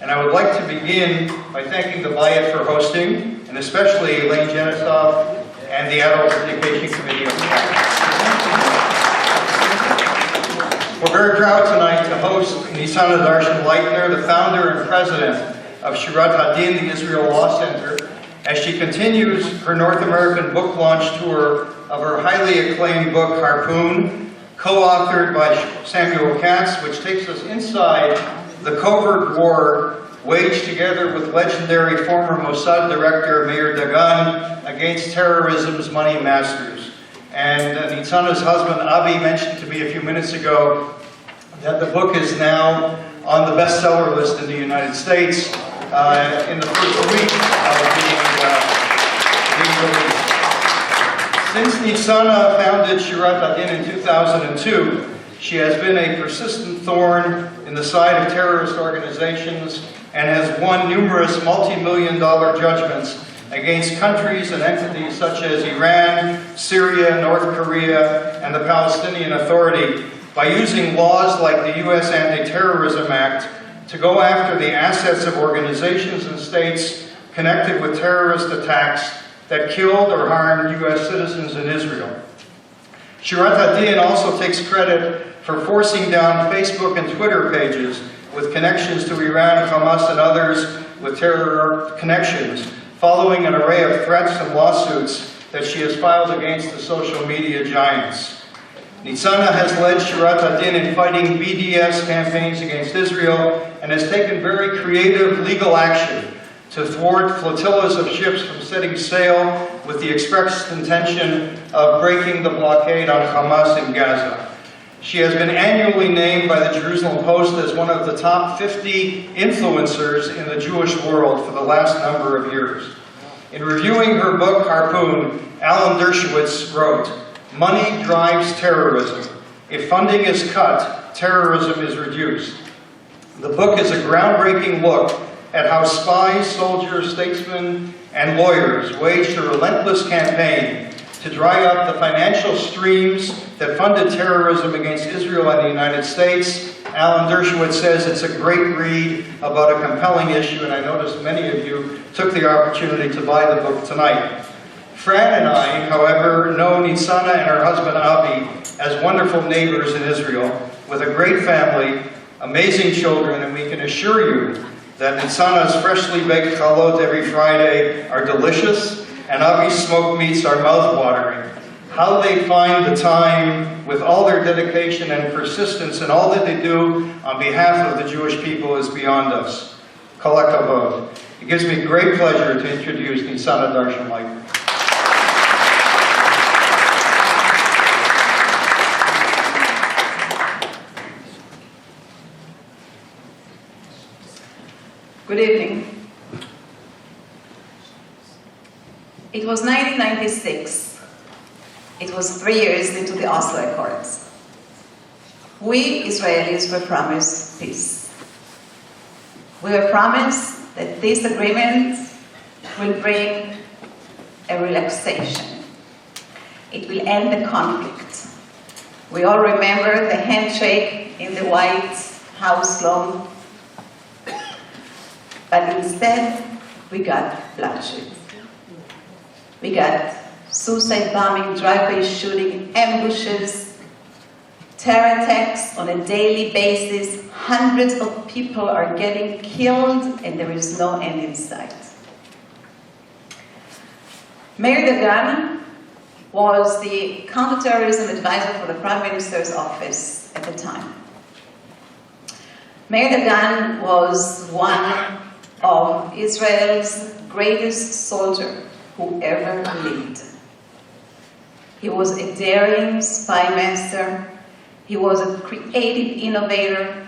And I would like to begin by thanking the Bayat for hosting, and especially Elaine Janisov and the Adult Education Committee of the We're very proud tonight to host Nitsana Darshan Leitner, the founder and president of Shirat Hadin, the Israel Law Center, as she continues her North American book launch tour of her highly acclaimed book, Harpoon, co-authored by Samuel Katz, which takes us inside the covert war waged together with legendary former Mossad director Meir Dagan against terrorism's money masters. And Nitsana's husband, Avi, mentioned to me a few minutes ago that the book is now on the bestseller list in the United States in the first week of being released. Since Nitsana founded Shirat Hadin in 2002, she has been a persistent thorn in the side of terrorist organizations and has won numerous multi-million-dollar judgments against countries and entities such as Iran, Syria, North Korea, and the Palestinian Authority by using laws like the U.S. Anti-Terrorism Act to go after the assets of organizations and states connected with terrorist attacks that killed or harmed U.S. citizens in Israel. Shirat Hadin also takes credit for forcing down Facebook and Twitter pages with connections to Iran, Hamas, and others with terror connections, following an array of threats and lawsuits that she has filed against the social media giants. Nitsana has led Shirat Hadin in fighting BDS campaigns against Israel and has taken very creative legal action to thwart flotillas of ships from setting sail with the express intention of breaking the blockade on Hamas in Gaza. She has been annually named by the Jerusalem Post as one of the top 50 influencers in the Jewish world for the last number of years. In reviewing her book, Harpoon, Alan Dershowitz wrote, "Money drives terrorism. If funding is cut, terrorism is reduced." The book is a groundbreaking look at how spies, soldiers, statesmen, and lawyers waged a relentless campaign to dry up the financial streams that funded terrorism against Israel and the United States. Alan Dershowitz says it's a great read about a compelling issue, and I noticed many of you took the opportunity to buy the book tonight. Fran and I, however, know Nitsana and her husband Avi as wonderful neighbors in Israel with a great family, amazing children, and we can assure you that Nitsana's freshly baked chalot every Friday are delicious, and Avi's smoked meats are mouth-watering. How they find the time with all their dedication and persistence in all that they do on behalf of the Jewish people is beyond us. Kol hakavod. It gives me great pleasure to introduce Nitsana Darshan Leitner. Good evening. It was 1996. It was 3 years into the Oslo Accords. We Israelis were promised peace. We were promised that this agreement will bring a relaxation. It will end the conflict. We all remember the handshake in the White House lawn. But instead, we got bloodshed. We got suicide bombing, drive-by shooting, ambushes, terror attacks on a daily basis. Hundreds of people are getting killed, and there is no end in sight. Meir Dagan was the counterterrorism advisor for the Prime Minister's office at the time. Meir Dagan was one of Israel's greatest soldier who ever lived. He was a daring spy master. He was a creative innovator.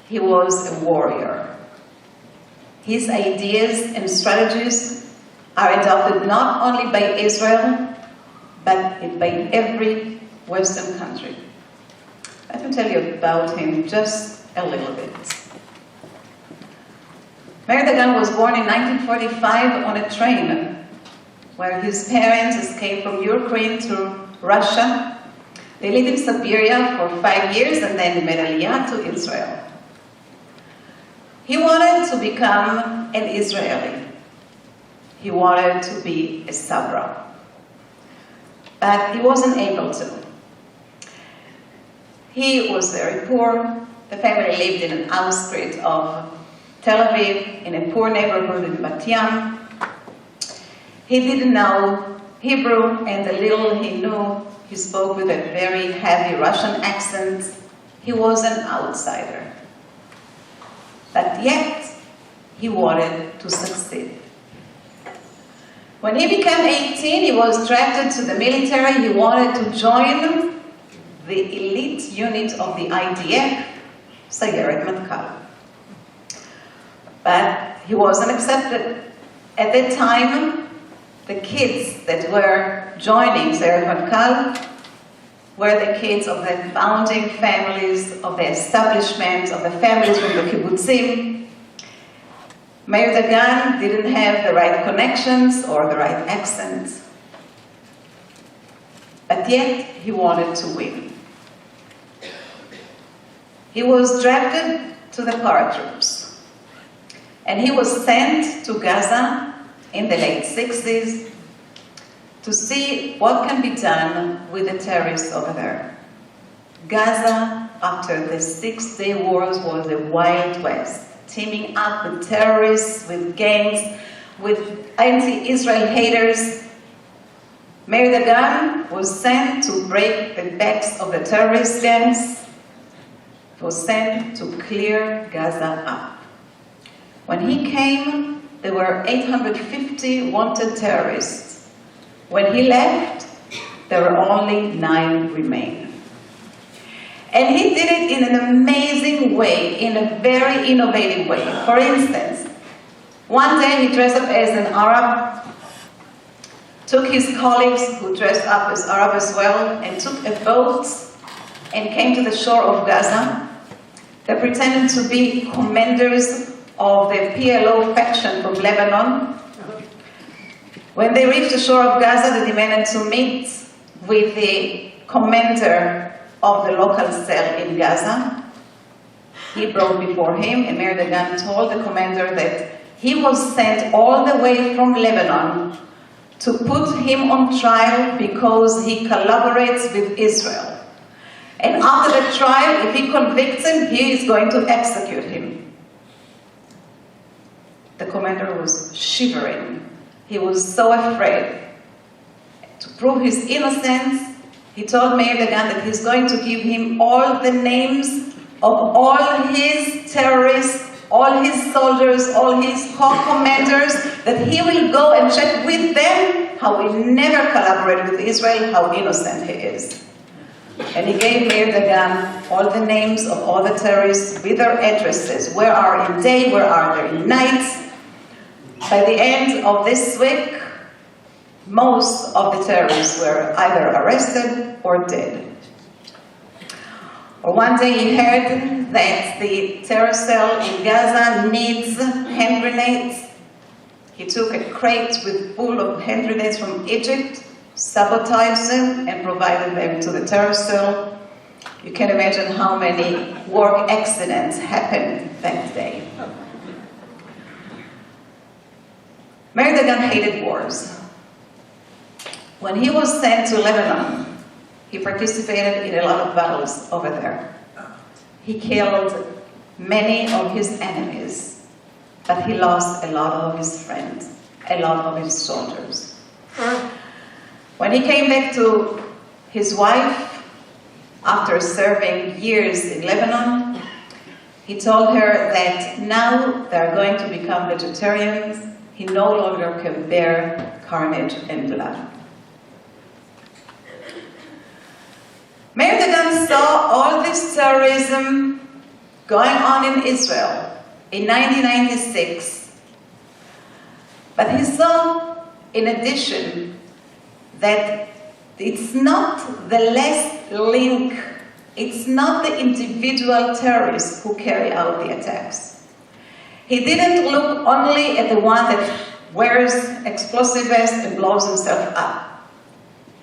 He was a warrior. His ideas and strategies are adopted not only by Israel, but by every Western country. Let me tell you about him just a little bit. Meir Dagan was born in 1945 on a train where his parents escaped from Ukraine to Russia. They lived in Siberia for 5 years and then made Aliyah to Israel. He wanted to become an Israeli. He wanted to be a Sabra. But he wasn't able to. He was very poor. The family lived in an outskirts of Tel Aviv, in a poor neighborhood in Bat Yam. He didn't know Hebrew, and the little he knew, he spoke with a very heavy Russian accent. He was an outsider. But yet, he wanted to succeed. When he became 18, he was drafted to the military. He wanted to join the elite unit of the IDF, Sayeret Matkal. But he wasn't accepted. At that time, the kids that were joining Sayeret Matkal were the kids of the founding families, of the establishment, of the families from the kibbutzim. Meir Dagan didn't have the right connections or the right accent. But yet, he wanted to win. He was drafted to the paratroops. And he was sent to Gaza in the late 60s to see what can be done with the terrorists over there. Gaza, after the Six-Day Wars, was a Wild West, teaming up with terrorists, with gangs, with anti-Israel haters. Meir Dagan was sent to break the backs of the terrorist gangs. He was sent to clear Gaza up. When he came, there were 850 wanted terrorists. When he left, there were only 9 remaining. And he did it in an amazing way, in a very innovative way. For instance, one day he dressed up as an Arab, took his colleagues who dressed up as Arab as well, and took a boat and came to the shore of Gaza. They pretended to be commanders of the PLO faction from Lebanon. When they reached the shore of Gaza, they demanded to meet with the commander of the local cell in Gaza. He brought before him, and Meir Dagan told the commander that he was sent all the way from Lebanon to put him on trial because he collaborates with Israel. And after the trial, if he convicts him, he is going to execute him. The commander was shivering. He was so afraid. To prove his innocence, he told Meir Dagan that he's going to give him all the names of all his terrorists, all his soldiers, all his corps commanders, that he will go and check with them how he never collaborated with Israel, how innocent he is. And he gave Meir Dagan all the names of all the terrorists with their addresses. Where are in day, where are they in night. By the end of this week, most of the terrorists were either arrested or dead. Or one day he heard that the terror cell in Gaza needs hand grenades. He took a crate full of hand grenades from Egypt, sabotaged them, and provided them to the terror cell. You can imagine how many work accidents happened that day. Meir Dagan hated wars. When he was sent to Lebanon, he participated in a lot of battles over there. He killed many of his enemies, but he lost a lot of his friends, a lot of his soldiers. When he came back to his wife, after serving years in Lebanon, he told her that now they're going to become vegetarians. He no longer can bear carnage and blood. Meir Dagan saw all this terrorism going on in Israel in 1996. But he saw, in addition, that it's not the last link, it's not the individual terrorists who carry out the attacks. He didn't look only at the one that wears explosive vest and blows himself up.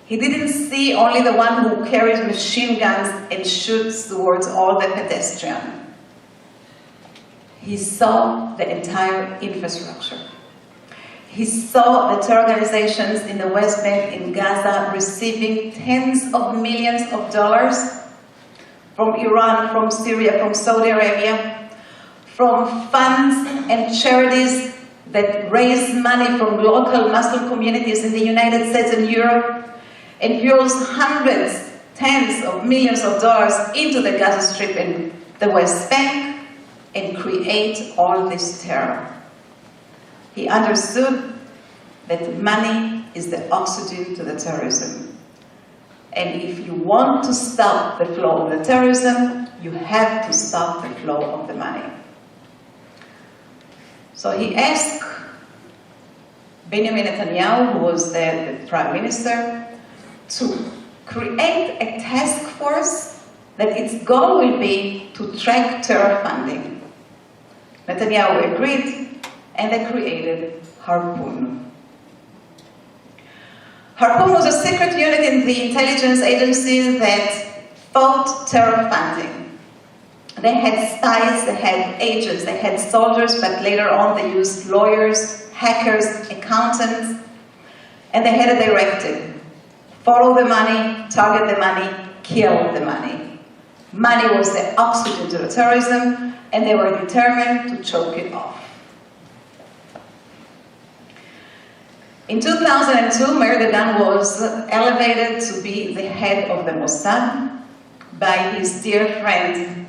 He didn't see only the one who carries machine guns and shoots towards all the pedestrians. He saw the entire infrastructure. He saw the terror organizations in the West Bank, in Gaza, receiving tens of millions of dollars from Iran, from Syria, from Saudi Arabia, from funds and charities that raise money from local Muslim communities in the United States and Europe, and pours hundreds, tens of millions of dollars into the Gaza Strip and the West Bank, and create all this terror. He understood that money is the oxygen to the terrorism. And if you want to stop the flow of the terrorism, you have to stop the flow of the money. So he asked Benjamin Netanyahu, who was the prime minister, to create a task force that its goal will be to track terror funding. Netanyahu agreed, and they created Harpoon. Harpoon was a secret unit in the intelligence agencies that fought terror funding. They had spies, they had agents, they had soldiers, but later on they used lawyers, hackers, accountants, and they had a directive. Follow the money, target the money, kill the money. Money was the oxygen to the terrorism, and they were determined to choke it off. In 2002, Meir Dagan was elevated to be the head of the Mossad by his dear friend,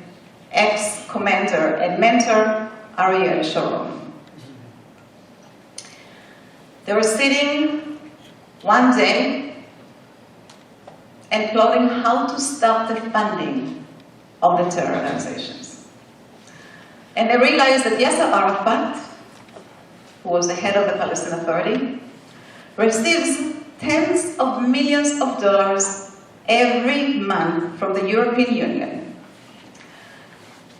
ex-commander and mentor, Ariel Sharon. They were sitting one day and plotting how to stop the funding of the terror organizations. And they realized that Yasser Arafat, who was the head of the Palestinian Authority, receives tens of millions of dollars every month from the European Union.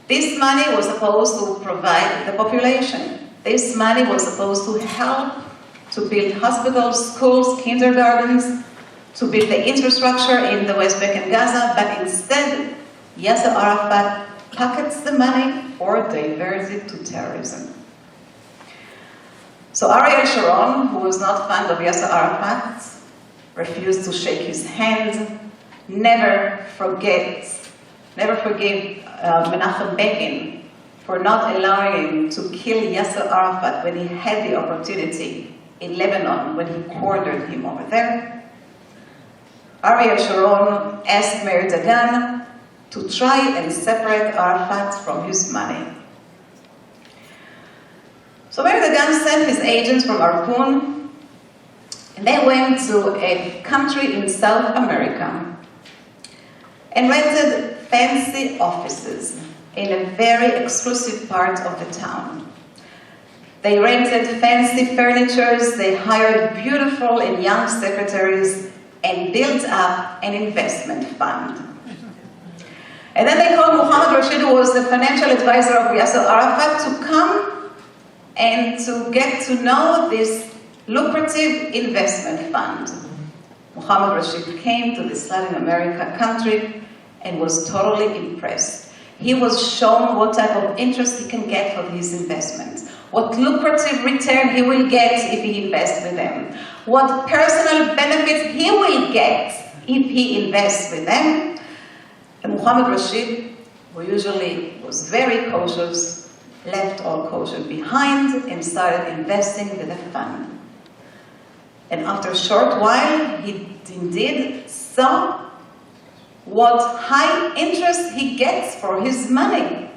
This money was supposed to provide the population. This money was supposed to help to build hospitals, schools, kindergartens, to build the infrastructure in the West Bank and Gaza, but instead, Yasser Arafat pockets the money or diverts it to terrorism. So Ariel Sharon, who was not fond of Yasser Arafat, refused to shake his hand, never forgave Menachem Begin for not allowing him to kill Yasser Arafat when he had the opportunity in Lebanon, when he cornered him over there. Ariel Sharon asked Meir Dagan to try and separate Arafat from his money. So Meir Dagan sent his agents from Harpoon, and they went to a country in South America and rented fancy offices in a very exclusive part of the town. They rented fancy furnitures, they hired beautiful and young secretaries, and built up an investment fund. And then they called Mohammed Rashid, who was the financial advisor of Yasser Arafat, to come and to get to know this lucrative investment fund. Mohammed Rashid came to this Latin America country and was totally impressed. He was shown what type of interest he can get from his investments, what lucrative return he will get if he invests with them, what personal benefits he will get if he invests with them. And Mohammed Rashid, who usually was very cautious, left all caution behind and started investing with the fund. And after a short while, he indeed saw what high interest he gets for his money.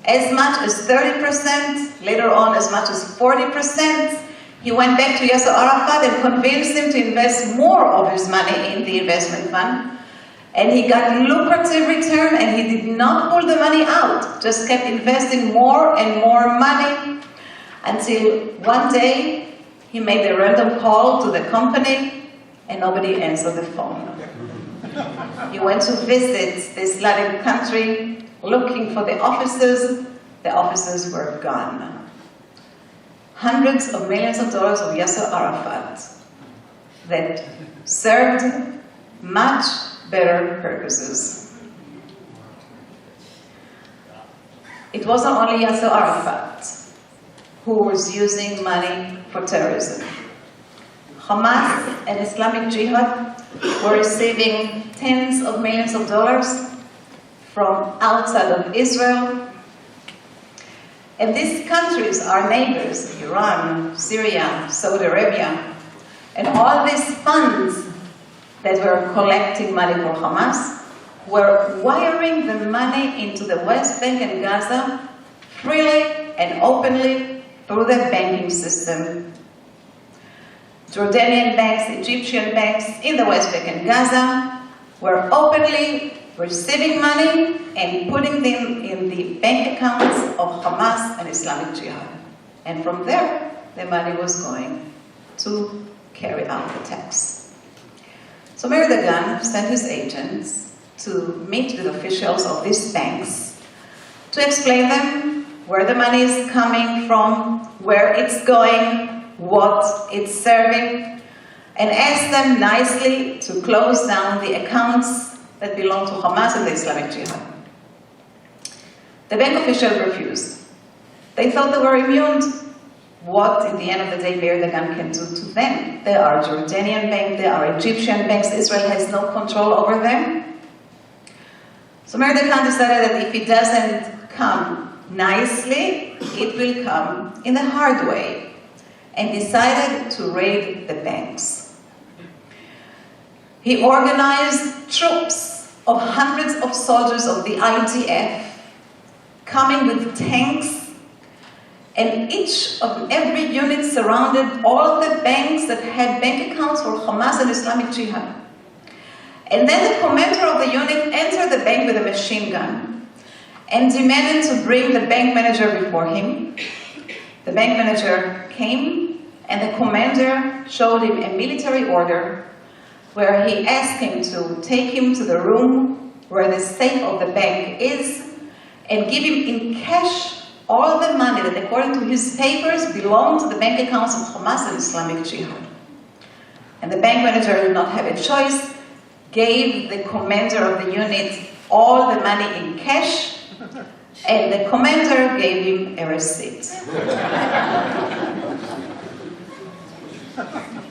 As much as 30%, later on as much as 40%. He went back to Yasser Arafat and convinced him to invest more of his money in the investment fund. And he got lucrative return, and he did not pull the money out, just kept investing more and more money until one day he made a random call to the company and nobody answered the phone. He went to visit this Latin country looking for the offices. The offices were gone. Hundreds of millions of dollars of Yasser Arafat that served much better purposes. it wasn't only Yasser Arafat who was using money for terrorism. Hamas and Islamic Jihad were receiving tens of millions of dollars from outside of Israel. And these countries are neighbors: Iran, Syria, Saudi Arabia. And all these funds that were collecting money for Hamas were wiring the money into the West Bank and Gaza freely and openly through the banking system. Jordanian banks, Egyptian banks in the West Bank and Gaza were openly receiving money and putting them in the bank accounts of Hamas and Islamic Jihad. And from there, the money was going to carry out attacks. So Meir Dagan sent his agents to meet with officials of these banks to explain them where the money is coming from, where it's going, what it's serving, and ask them nicely to close down the accounts that belong to Hamas and the Islamic Jihad. The bank officials refused. They thought they were immune. What, in the end of the day, Meir Dagan can do to them? They are Jordanian banks, they are Egyptian banks. Israel has no control over them. So Meir Dagan decided that if it doesn't come nicely, it will come in a hard way, and decided to raid the banks. He organized troops of hundreds of soldiers of the IDF coming with tanks, and every unit surrounded all the banks that had bank accounts for Hamas and Islamic Jihad. And then the commander of the unit entered the bank with a machine gun and demanded to bring the bank manager before him. The bank manager came, and the commander showed him a military order where he asked him to take him to the room where the safe of the bank is and give him in cash all the money that, according to his papers, belonged to the bank accounts of Hamas and Islamic Jihad. And the bank manager did not have a choice, gave the commander of the unit all the money in cash, and the commander gave him a receipt.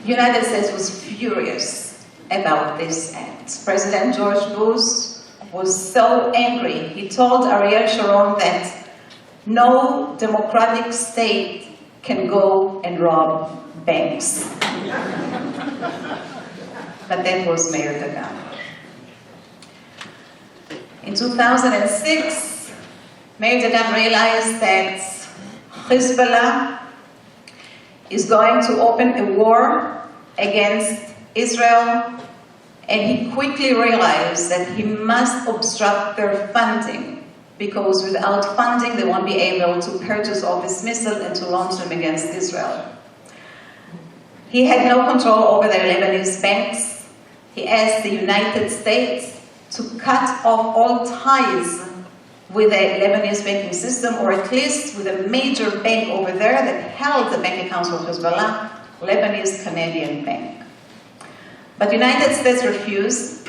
United States was furious about this act. President George Bush was so angry. He told Ariel Sharon that no democratic state can go and rob banks. But that was Meir Dagan. In 2006, Meir Dagan realized that Hezbollah is going to open a war against Israel, and he quickly realized that he must obstruct their funding, because without funding they won't be able to purchase all these missiles and to launch them against Israel. He had no control over the Lebanese banks. He asked the United States to cut off all ties with the Lebanese banking system, or at least with a major bank over there that held the bank accounts for Hezbollah, Lebanese Canadian Bank. But the United States refused.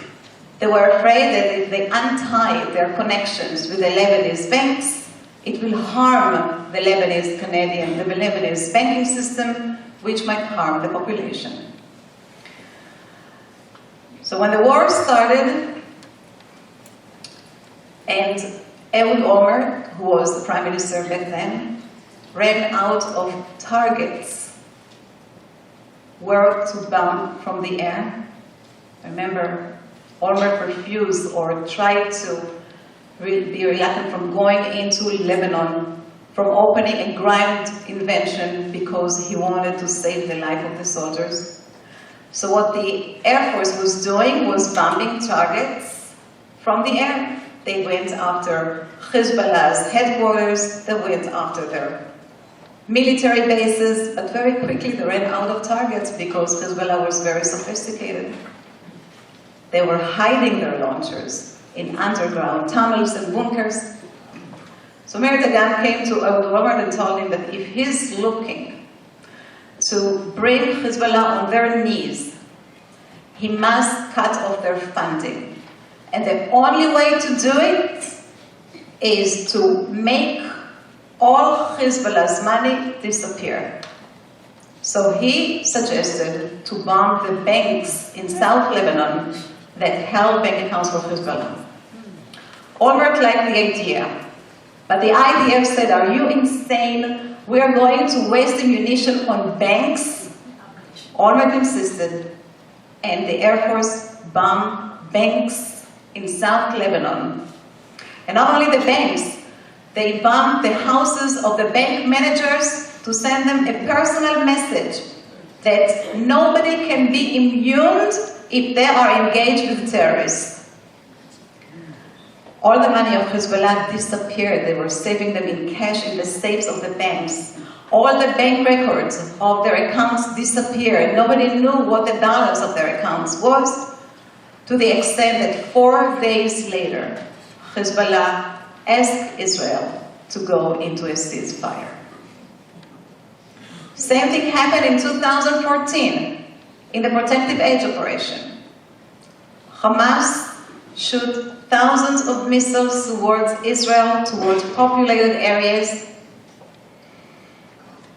They were afraid that if they untie their connections with the Lebanese banks, it will harm the Lebanese banking system, which might harm the population. So when the war started, and Ehud Olmert, who was the prime minister back then, ran out of targets where to bomb from the air. Remember, Olmert refused or tried to be reluctant from going into Lebanon, from opening a ground invention, because he wanted to save the life of the soldiers. So what the Air Force was doing was bombing targets from the air. They went after Hezbollah's headquarters, they went after their military bases, but very quickly they ran out of targets because Hezbollah was very sophisticated. They were hiding their launchers in underground tunnels and bunkers. So Meir Dagan came to Ehud Olmert and told him that if he's looking to bring Hezbollah on their knees, he must cut off their funding. And the only way to do it is to make all Hezbollah's money disappear. So he suggested to bomb the banks in South Lebanon that held bank accounts for Hezbollah. Olmert liked the idea, but the IDF said, "Are you insane? We are going to waste ammunition on banks?" Olmert insisted, and the Air Force bombed banks in South Lebanon. And not only the banks, they bombed the houses of the bank managers to send them a personal message that nobody can be immune if they are engaged with terrorists. All the money of Hezbollah disappeared. They were saving them in cash in the safes of the banks. All the bank records of their accounts disappeared. Nobody knew what the dollars of their accounts was, to the extent that 4 days later, Hezbollah asked Israel to go into a ceasefire. Same thing happened in 2014 in the Protective Edge operation. Hamas shot thousands of missiles towards Israel, towards populated areas,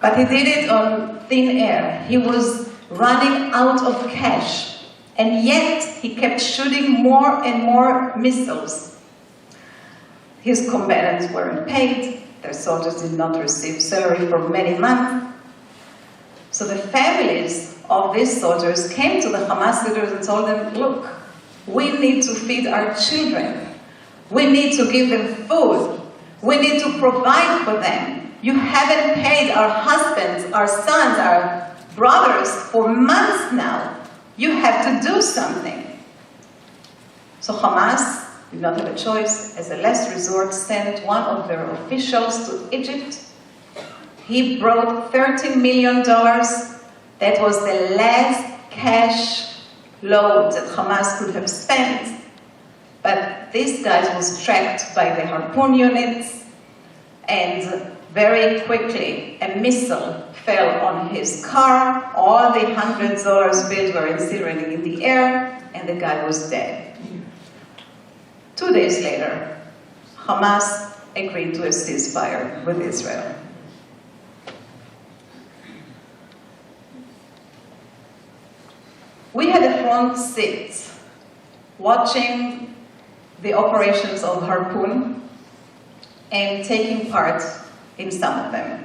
but he did it on thin air. He was running out of cash, and yet he kept shooting more and more missiles. His combatants weren't paid, their soldiers did not receive salary for many months. So the families of these soldiers came to the Hamas leaders and told them, "Look, we need to feed our children. We need to give them food. We need to provide for them. You haven't paid our husbands, our sons, our brothers for months now. You have to do something." So Hamas did not have a choice. As a last resort, sent one of their officials to Egypt. He brought $13 million. That was the last cash load that Hamas could have spent. But this guy was tracked by the Harpoon units, and very quickly a missile fell on his car. All the $100 bills were incinerating in the air, and the guy was dead. 2 days later, Hamas agreed to a ceasefire with Israel. We had a front seat watching the operations of Harpoon and taking part in some of them.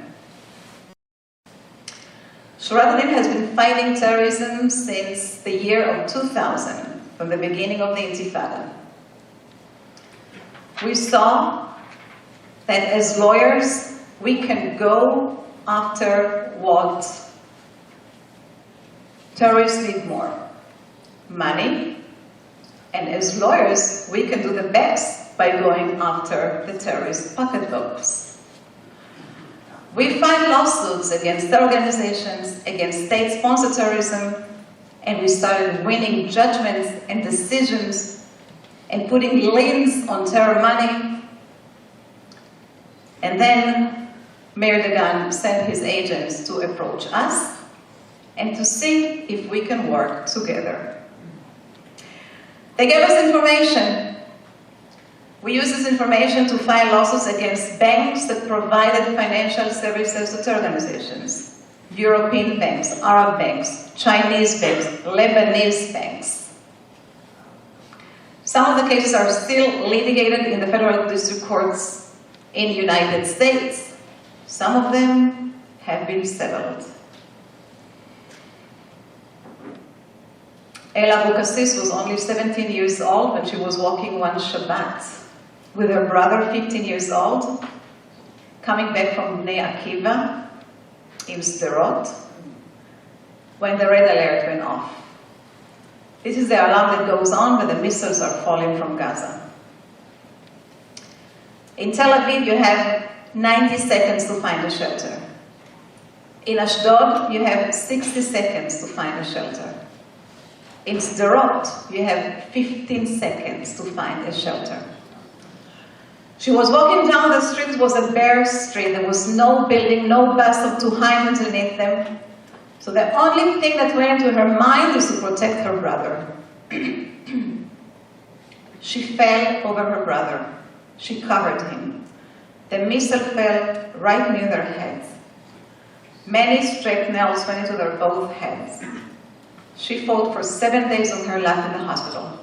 Shurat Adin has been fighting terrorism since the year of 2000, from the beginning of the Intifada. We saw that as lawyers, we can go after what terrorists need more: money. And as lawyers, we can do the best by going after the terrorist pocketbooks. We filed lawsuits against organizations, against state-sponsored terrorism, and we started winning judgments and decisions and putting liens on terror money. And then Meir Dagan sent his agents to approach us and to see if we can work together. They gave us information. We used this information to file lawsuits against banks that provided financial services to terror organizations. European banks, Arab banks, Chinese banks, Lebanese banks. Some of the cases are still litigated in the federal district courts in the United States. Some of them have been settled. Ella Bukassis was only 17 years old when she was walking one Shabbat with her brother, 15 years old, coming back from Bnei Akiva in Sderot, when the red alert went off. This is the alarm that goes on when the missiles are falling from Gaza. In Tel Aviv, you have 90 seconds to find a shelter. In Ashdod, you have 60 seconds to find a shelter. In Sderot, you have 15 seconds to find a shelter. She was walking down the street. It was a bare street. There was no building, no bus up to hide underneath them. So the only thing that went into her mind was to protect her brother. She fell over her brother. She covered him. The missile fell right near their heads. Many straight nails went into their both heads. She fought for 7 days of her life in the hospital.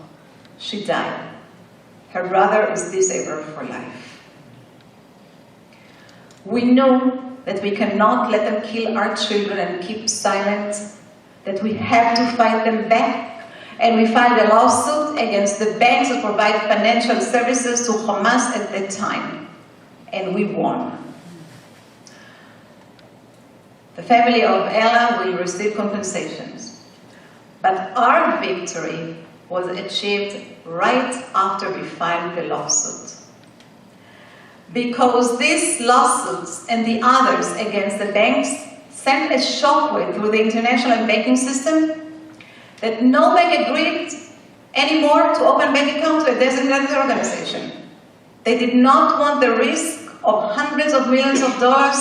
She died. Her brother is disabled for life. We know that we cannot let them kill our children and keep silent, that we have to fight them back, and we filed a lawsuit against the banks that provide financial services to Hamas at that time, and we won. The family of Ella will receive compensations, but our victory was achieved right after we filed the lawsuit. Because these lawsuits and the others against the banks sent a shockwave through the international banking system that no bank agreed anymore to open bank account to a designated organization. They did not want the risk of hundreds of millions of dollars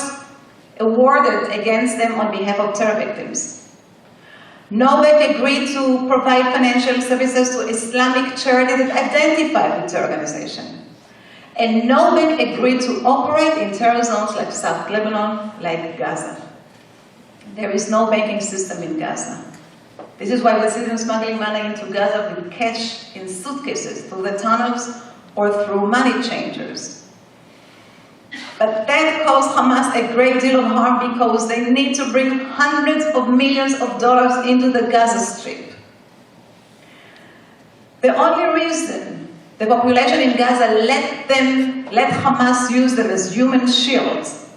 awarded against them on behalf of terror victims. No bank agreed to provide financial services to Islamic charities that identify with terror organization. And no bank agreed to operate in terror zones like South Lebanon, like Gaza. There is no banking system in Gaza. This is why we see them smuggling money into Gaza with cash in suitcases through the tunnels or through money changers. But that caused Hamas a great deal of harm because they need to bring hundreds of millions of dollars into the Gaza Strip. The only reason the population in Gaza let Hamas use them as human shields,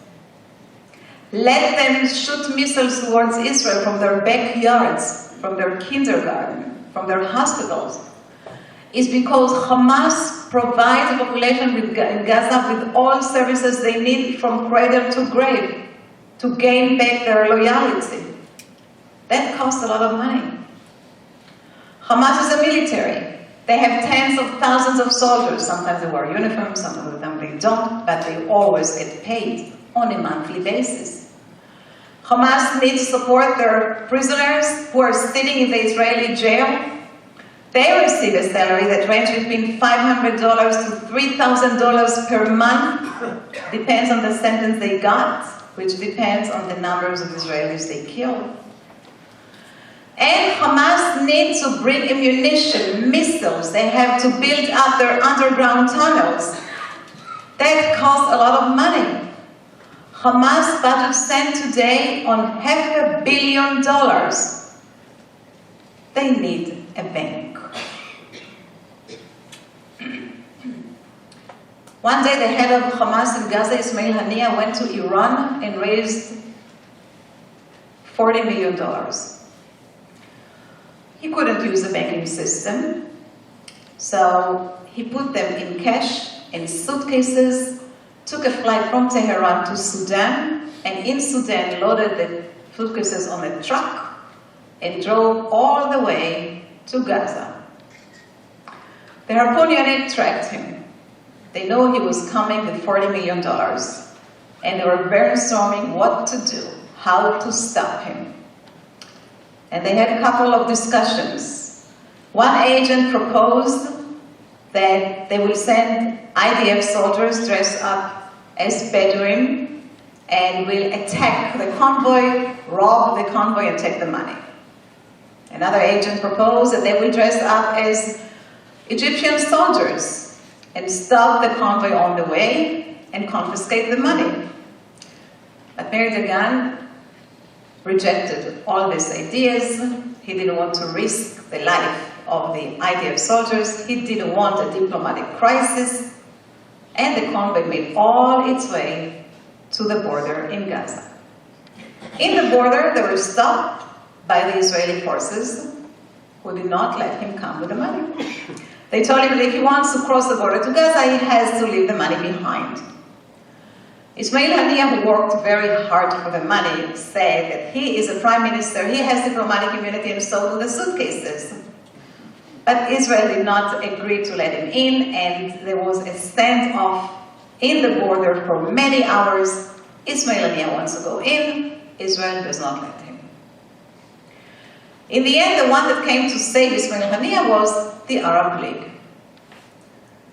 let them shoot missiles towards Israel from their backyards, from their kindergarten, from their hospitals, is because Hamas provides the population in Gaza with all services they need from cradle to grave to gain back their loyalty. That costs a lot of money. Hamas is a military. They have tens of thousands of soldiers. Sometimes they wear uniforms, sometimes they don't, but they always get paid on a monthly basis. Hamas needs to support their prisoners who are sitting in the Israeli jail. They receive a salary that ranges between $500 to $3,000 per month. Depends on the sentence they got, which depends on the numbers of Israelis they killed. And Hamas needs to bring ammunition, missiles. They have to build up their underground tunnels. That costs a lot of money. Hamas budget spent today on $500 million. They need a bank. One day the head of Hamas in Gaza, Ismail Haniyeh, went to Iran and raised $40 million. He couldn't use the banking system, so he put them in cash, in suitcases, took a flight from Tehran to Sudan, and in Sudan loaded the suitcases on a truck and drove all the way to Gaza. The Harpoon unit tracked him. They know he was coming with $40 million, and they were brainstorming what to do, how to stop him. And they had a couple of discussions. One agent proposed that they will send IDF soldiers dressed up as Bedouin and will attack the convoy, rob the convoy, and take the money. Another agent proposed that they will dress up as Egyptian soldiers and stop the convoy on the way and confiscate the money. But Meir Dagan rejected all these ideas. He didn't want to risk the life of the IDF soldiers. He didn't want a diplomatic crisis. And the convoy made all its way to the border in Gaza. In the border, they were stopped by the Israeli forces, who did not let him come with the money. They told him that if he wants to cross the border to Gaza, he has to leave the money behind. Ismail Haniyeh, who worked very hard for the money, said that he is a prime minister, he has diplomatic immunity, and so do the suitcases. But Israel did not agree to let him in, and there was a standoff in the border for many hours. Ismail Haniyeh wants to go in, Israel does not let him. In the end, the one that came to save Ismail Haniyeh was the Arab League.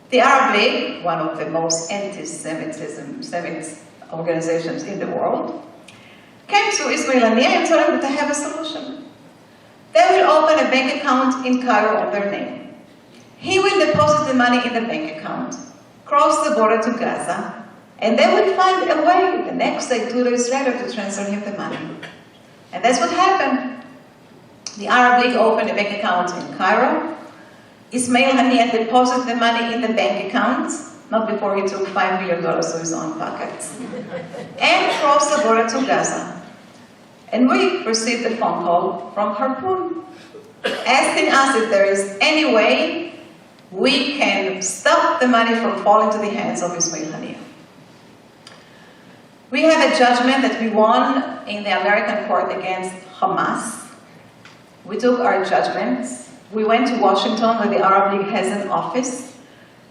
The Arab League, one of the most anti-Semite organizations in the world, came to Ismail Haniyeh and told him that they have a solution. They will open a bank account in Cairo on their name. He will deposit the money in the bank account, cross the border to Gaza, and they will find a way the next day, 2 days later, to transfer him the money. And that's what happened. The Arab League opened a bank account in Cairo. Ismail Haniyeh deposited the money in the bank account, not before he took $5 million to his own pockets, and crossed the border to Gaza. And we received a phone call from Harpoon, asking us if there is any way we can stop the money from falling to the hands of Ismail Haniyeh. We have a judgment that we won in the American court against Hamas. We took our judgments. We went to Washington, where the Arab League has an office,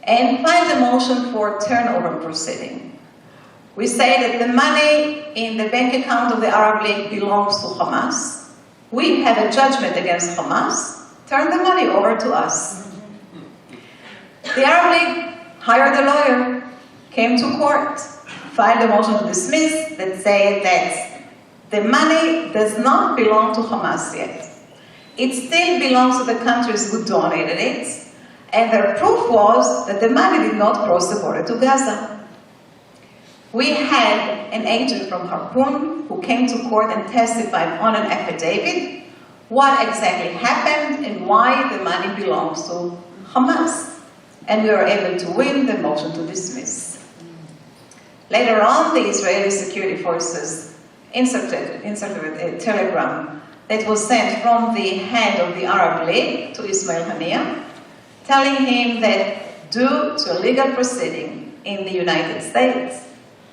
and filed a motion for turnover proceeding. We say that the money in the bank account of the Arab League belongs to Hamas. We have a judgment against Hamas. Turn the money over to us. The Arab League hired a lawyer, came to court, filed a motion to dismiss that said that the money does not belong to Hamas yet. It still belongs to the countries who donated it, and their proof was that the money did not cross the border to Gaza. We had an agent from Harpoon who came to court and testified on an affidavit what exactly happened and why the money belongs to Hamas. And we were able to win the motion to dismiss. Later on, the Israeli security forces inserted a telegram that was sent from the hand of the Arab League to Ismail Haniyeh, telling him that due to a legal proceeding in the United States,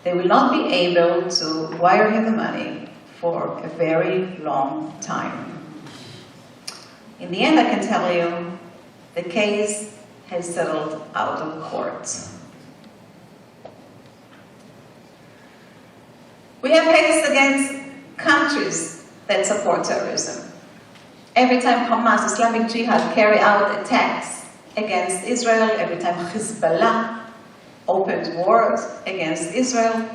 they will not be able to wire him the money for a very long time. In the end, I can tell you, the case has settled out of court. We have cases against countries that support terrorism. Every time Hamas, Islamic Jihad, carry out attacks against Israel, every time Hezbollah opened wars against Israel,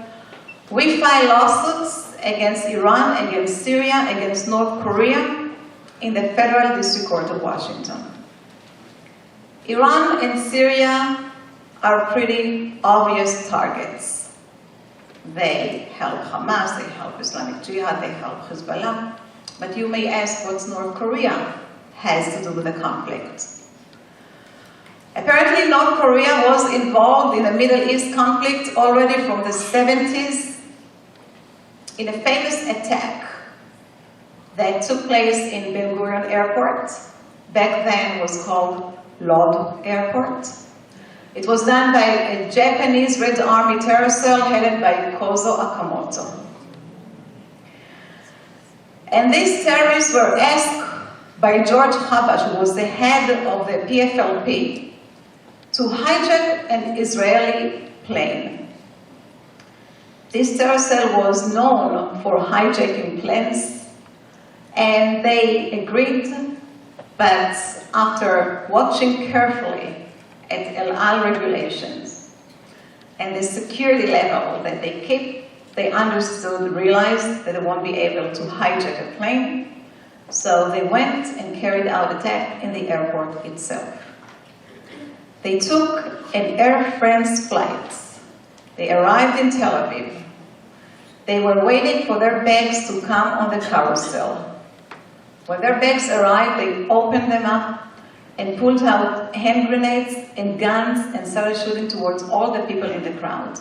we file lawsuits against Iran, against Syria, against North Korea in the Federal District Court of Washington. Iran and Syria are pretty obvious targets. They help Hamas, they help Islamic Jihad, they help Hezbollah. But you may ask what North Korea has to do with the conflict. Apparently, North Korea was involved in a Middle East conflict already from the 70s in a famous attack that took place in Ben Gurion Airport. Back then was called Lod Airport. It was done by a Japanese Red Army terror cell headed by Kozo Akamoto. And these terrorists were asked by George Habash, who was the head of the PFLP, to hijack an Israeli plane. This terror cell was known for hijacking planes, and they agreed, but after watching carefully at El Al regulations and the security level that they keep, they understood, realized that they won't be able to hijack a plane, so they went and carried out attack in the airport itself. They took an Air France flight. They arrived in Tel Aviv. They were waiting for their bags to come on the carousel. When their bags arrived, they opened them up and pulled out hand grenades and guns and started shooting towards all the people in the crowd.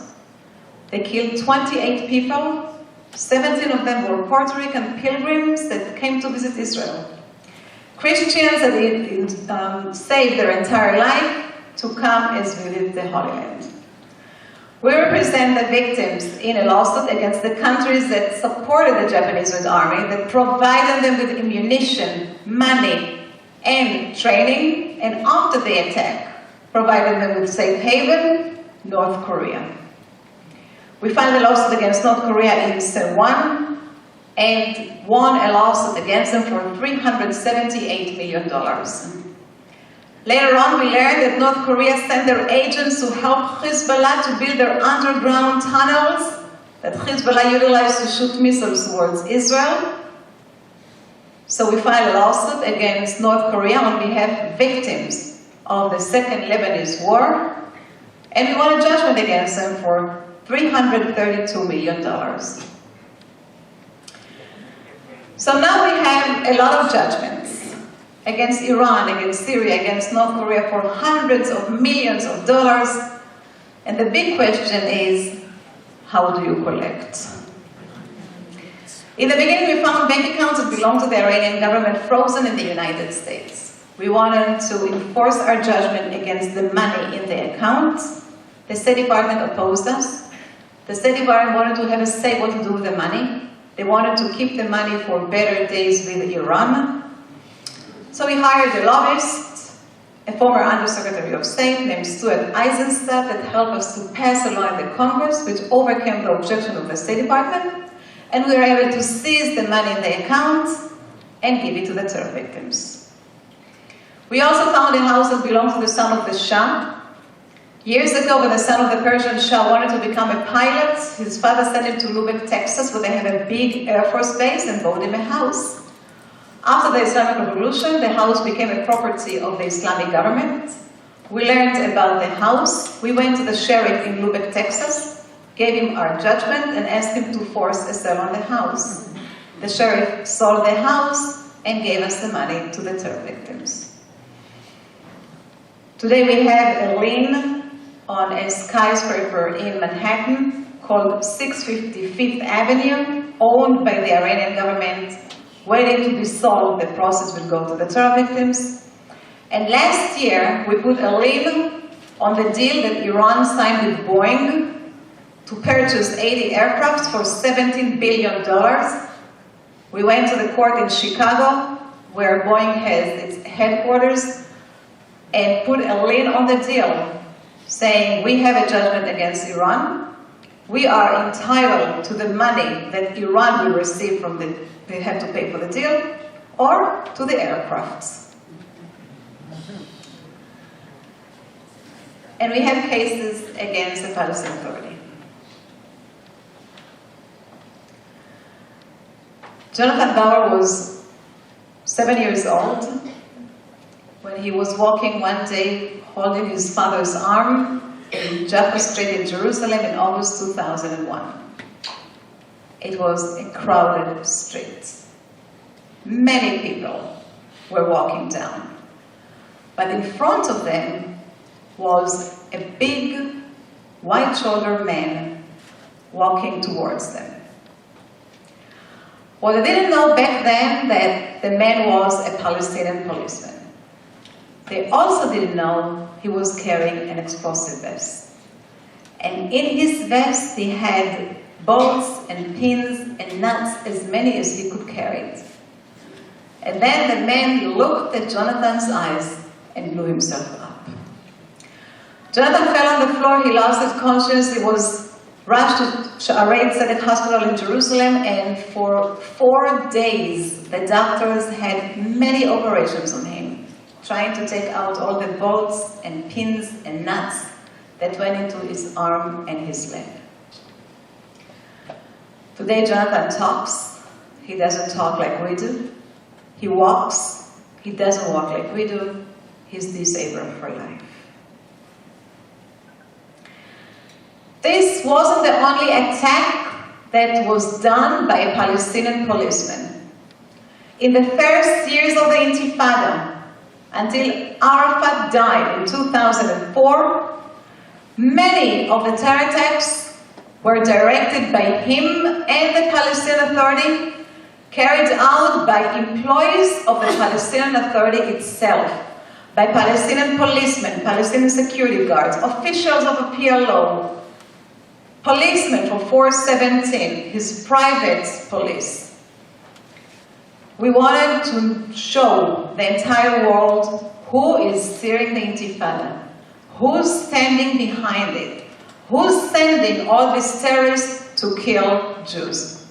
They killed 28 people. 17 of them were Puerto Rican pilgrims that came to visit Israel. Christians that saved their entire life to come and visit the Holy Land. We represent the victims in a lawsuit against the countries that supported the Japanese Red Army, that provided them with ammunition, money, and training, and after the attack, provided them with safe haven, North Korea. We filed a lawsuit against North Korea in Suing and won a lawsuit against them for $378 million. Later on, we learned that North Korea sent their agents to help Hezbollah to build their underground tunnels that Hezbollah utilized to shoot missiles towards Israel. So we filed a lawsuit against North Korea on behalf of victims of the Second Lebanese War, and we won a judgment against them for $332 million. So now we have a lot of judgments against Iran, against Syria, against North Korea for hundreds of millions of dollars. And the big question is, how do you collect? In the beginning, we found bank accounts that belonged to the Iranian government frozen in the United States. We wanted to enforce our judgment against the money in the accounts. The State Department opposed us. The State Department wanted to have a say what to do with the money. They wanted to keep the money for better days with Iran. So we hired a lobbyist, a former Undersecretary of State named Stuart Eisenstadt, that helped us to pass a law in the Congress which overcame the objection of the State Department. And we were able to seize the money in the accounts and give it to the terror victims. We also found a house that belonged to the son of the Shah. Years ago, when the son of the Persian Shah wanted to become a pilot, his father sent him to Lubbock, Texas, where they have a big Air Force base, and bought him a house. After the Islamic Revolution, the house became a property of the Islamic government. We learned about the house. We went to the sheriff in Lubbock, Texas, gave him our judgment, and asked him to force a sale on the house. The sheriff sold the house and gave us the money to the terror victims. Today we have a lien on a skyscraper in Manhattan called 655th Avenue, owned by the Iranian government, waiting to be sold. The process will go to the terror victims. And last year, we put a lien on the deal that Iran signed with Boeing to purchase 80 aircrafts for $17 billion. We went to the court in Chicago, where Boeing has its headquarters, and put a lien on the deal, saying we have a judgment against Iran. We are entitled to the money that Iran will receive from they have to pay for the deal, or to the aircrafts. And we have cases against the Palestinian Authority. Jonathan Bauer was 7 years old when he was walking one day holding his father's arm in Jaffa Street in Jerusalem in August 2001. It was a crowded street. Many people were walking down. But in front of them was a big, white-shouldered man walking towards them. Well, they didn't know back then that the man was a Palestinian policeman. They also didn't know he was carrying an explosive vest. And in his vest, he had bolts and pins and nuts, as many as he could carry. And then the man looked at Jonathan's eyes and blew himself up. Jonathan fell on the floor, he lost his conscience, he was rushed to Sha'arei Tzedek Hospital in Jerusalem, and for 4 days the doctors had many operations on him, trying to take out all the bolts and pins and nuts that went into his arm and his leg. Today Jonathan talks. He doesn't talk like we do. He walks. He doesn't walk like we do. He's disabled for life. This wasn't the only attack that was done by a Palestinian policeman. In the first years of the Intifada, until Arafat died in 2004, many of the terror attacks were directed by him and the Palestinian Authority, carried out by employees of the Palestinian Authority itself, by Palestinian policemen, Palestinian security guards, officials of the PLO, policemen from 417, his private police. We wanted to show the entire world who is steering the Intifada, who's standing behind it, who's sending all these terrorists to kill Jews.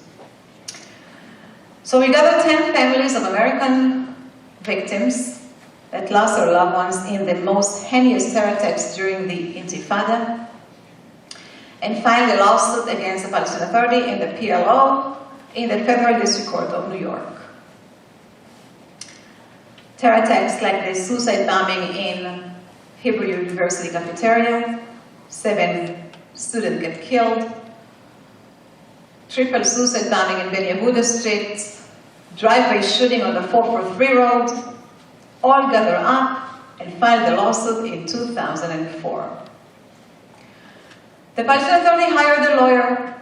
So we gathered 10 families of American victims that lost their loved ones in the most heinous terror attacks during the Intifada, and filed a lawsuit against the Palestinian Authority and the PLO in the Federal District Court of New York. Terror attacks like the suicide bombing in Hebrew University cafeteria, 7 students get killed, triple suicide bombing in Ben Yehuda Street, drive-by shooting on the 443 road, all gather up and filed the lawsuit in 2004. The Palestinian Authority hired a lawyer,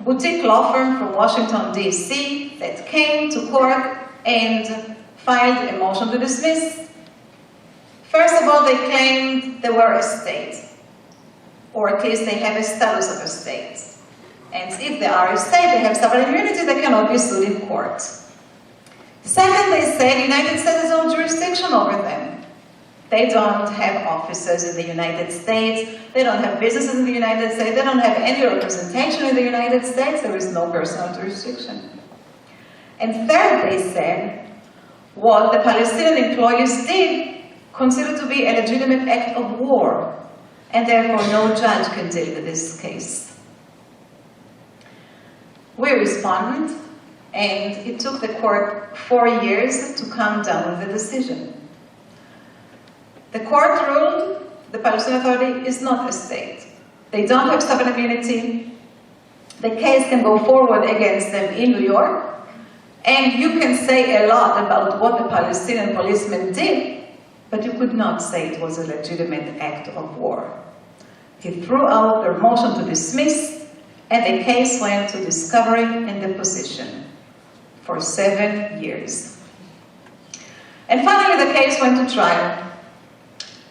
boutique law firm from Washington, D.C. that came to court and filed a motion to dismiss. First of all, they claimed they were a state, or at least they have a status of a state. And if they are a state, they have sovereign immunity, they cannot be sued in court. Second, they said the United States has no jurisdiction over them. They don't have offices in the United States, they don't have businesses in the United States, they don't have any representation in the United States, there is no personal jurisdiction. And third, they said, what the Palestinian employees did considered to be a legitimate act of war, and therefore no judge can deal with this case. We responded, and it took the court 4 years to come down with the decision. The court ruled the Palestinian Authority is not a state. They don't have sovereign immunity. The case can go forward against them in New York, and you can say a lot about what the Palestinian policemen did, but you could not say it was a legitimate act of war. He threw out their motion to dismiss, and the case went to discovery and deposition for 7 years. And finally, the case went to trial.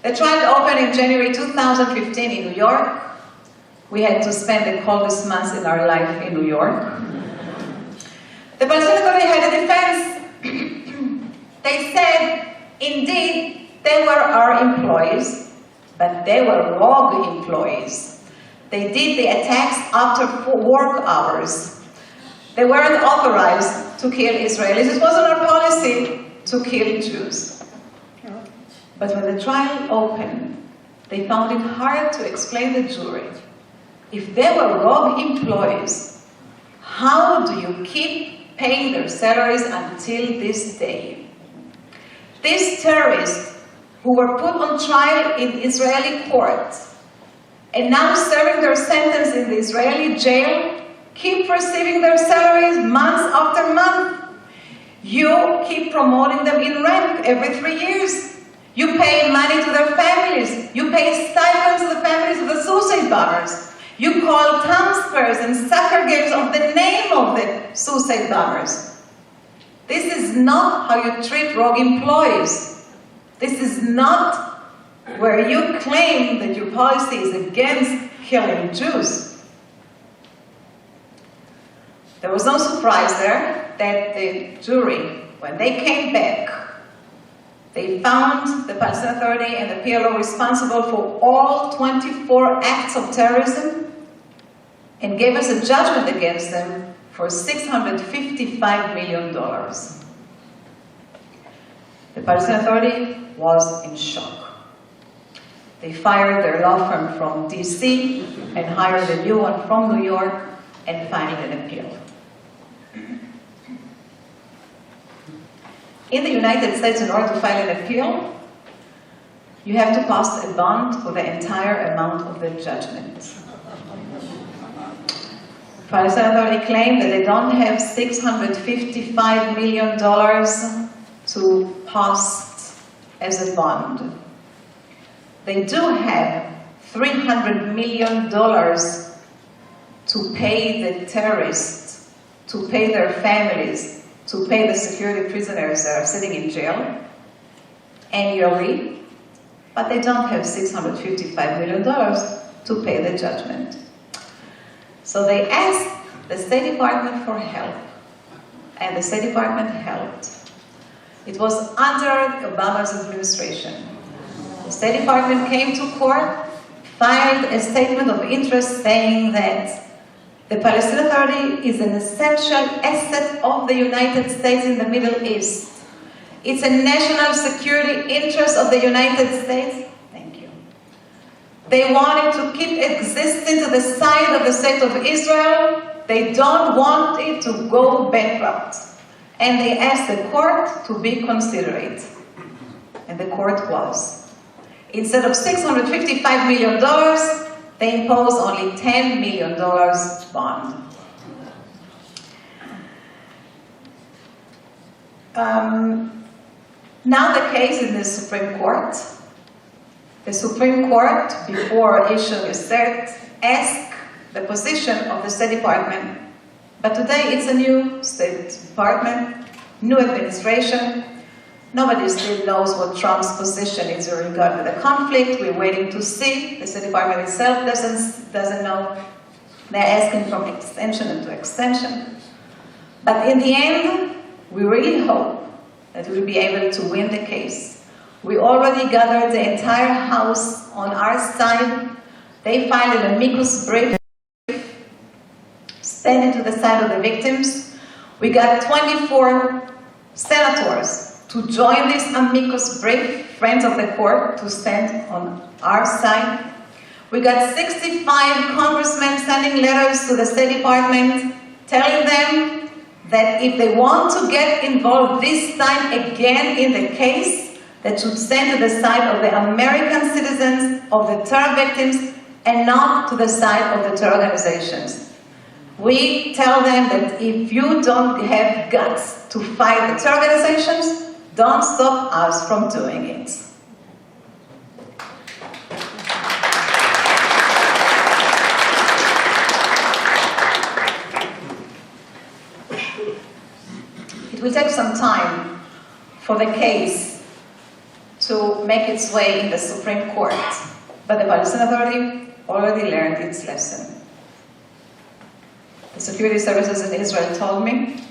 The trial opened in January 2015 in New York. We had to spend the coldest months in our life in New York. The Palestinian Authority had a defense. They said, indeed, they were our employees, but they were rogue employees. They did the attacks after work hours. They weren't authorized to kill Israelis. It wasn't our policy to kill Jews. But when the trial opened, they found it hard to explain to the jury, if they were rogue employees, how do you keep paying their salaries until this day? These terrorists who were put on trial in Israeli courts and now serving their sentence in the Israeli jail keep receiving their salaries month after month. You keep promoting them in rank every 3 years. You pay money to their families. You pay stipends to the families of the suicide bombers. You call town squares and soccer games of the name of the suicide bombers. This is not how you treat rogue employees. This is not where you claim that your policy is against killing Jews. There was no surprise there that the jury, when they came back, they found the Palestinian Authority and the PLO responsible for all 24 acts of terrorism and gave us a judgment against them for $655 million. The Palestinian Authority was in shock. They fired their law firm from DC and hired a new one from New York and filed an appeal. In the United States, in order to file an appeal, you have to post a bond for the entire amount of the judgment. Palestinian Authority claimed that they don't have $655 million to post as a bond. They do have $300 million to pay the terrorists, to pay their families, to pay the security prisoners that are sitting in jail annually, but they don't have $655 million to pay the judgment. So they asked the State Department for help, and the State Department helped. It was under Obama's administration. The State Department came to court, filed a statement of interest saying that the Palestinian Authority is an essential asset of the United States in the Middle East, It's a national security interest of the United States. Thank you. They wanted to keep existing to the side of the state of Israel. They don't want it to go bankrupt. And they asked the court to be considerate. And the court was. Instead of $655 million, they imposed only $10 million bond. Now the case in the Supreme Court. The Supreme Court, before issuing a cert, asked the position of the State Department. But today it's a new State Department, new administration. Nobody still knows what Trump's position is in regard to the conflict. We're waiting to see. The State Department itself doesn't know. They're asking from extension to extension. But in the end, we really hope that we'll be able to win the case. We already gathered the entire House on our side. They filed an amicus brief standing to the side of the victims. We got 24 senators to join this amicus brief, friends of the court, to stand on our side. We got 65 congressmen sending letters to the State Department telling them that if they want to get involved this time again in the case, that should stand to the side of the American citizens, of the terror victims, and not to the side of the terror organizations. We tell them that if you don't have guts to fight the terror organizations, don't stop us from doing it. It will take some time for the case to make its way in the Supreme Court, but the Palestinian Authority already learned its lesson. The security services in Israel told me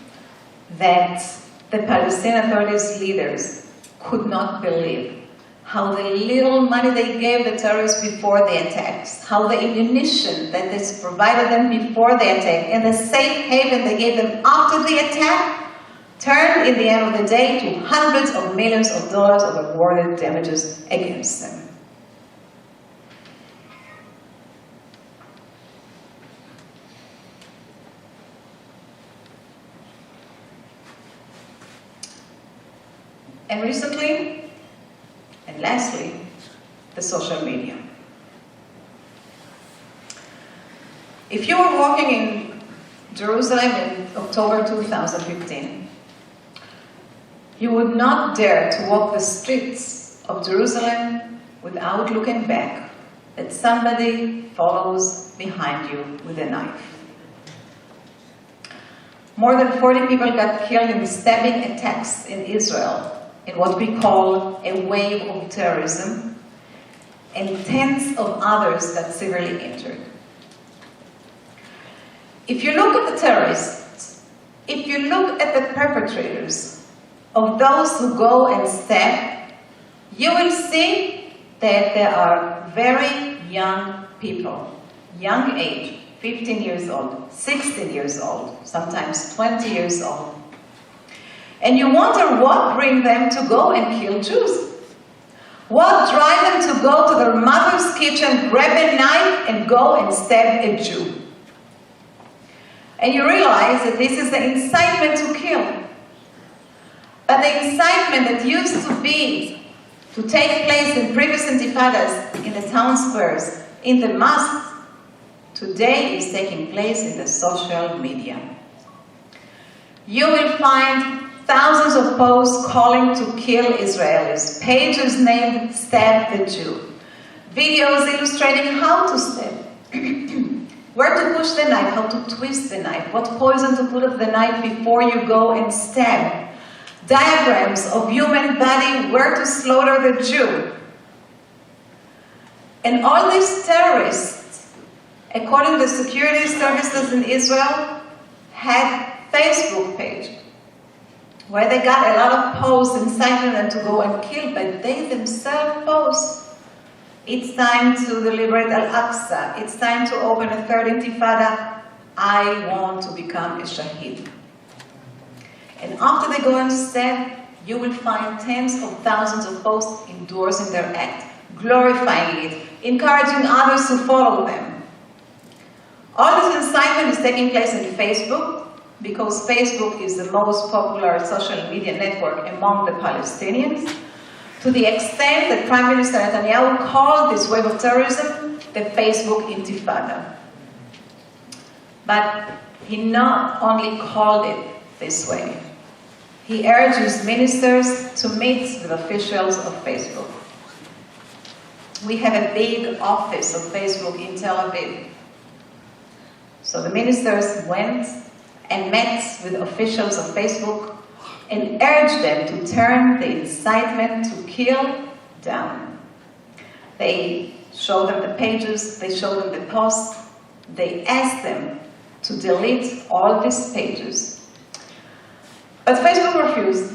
that the Palestinian Authority's leaders could not believe how the little money they gave the terrorists before the attacks, how the ammunition that they provided them before the attack, and the safe haven they gave them after the attack, turned in the end of the day to hundreds of millions of dollars of awarded damages against them. And recently, and lastly, the social media. If you were walking in Jerusalem in October 2015, you would not dare to walk the streets of Jerusalem without looking back, that somebody follows behind you with a knife. More than 40 people got killed in stabbing attacks in Israel, in what we call a wave of terrorism, and tens of others got severely injured. If you look at the terrorists, if you look at the perpetrators of those who go and stab, you will see that there are very young people, young age, 15 years old, 16 years old, sometimes 20 years old. And you wonder what brings them to go and kill Jews. What drives them to go to their mother's kitchen, grab a knife, and go and stab a Jew? And you realize that this is the incitement to kill. But the incitement that used to be, to take place in previous intifadas, in the town squares, in the mosques, today is taking place in the social media. You will find thousands of posts calling to kill Israelis, pages named Stab the Jew, videos illustrating how to stab, where to push the knife, how to twist the knife, what poison to put on the knife before you go and stab, diagrams of human body, where to slaughter the Jew. And all these terrorists, according to the security services in Israel, had Facebook page, where they got a lot of posts inciting them to go and kill, but they themselves post. It's time to liberate Al-Aqsa. It's time to open a third intifada. I want to become a shaheed. And after they go and stab, you will find tens of thousands of posts endorsing their act, glorifying it, encouraging others to follow them. All this incitement is taking place in Facebook because Facebook is the most popular social media network among the Palestinians, to the extent that Prime Minister Netanyahu called this wave of terrorism the Facebook Intifada. But he not only called it this way, he urged his ministers to meet with officials of Facebook. We have a big office of Facebook in Tel Aviv. So the ministers went and met with officials of Facebook and urged them to turn the incitement to kill down. They showed them the pages, they showed them the posts, they asked them to delete all these pages. But Facebook refused.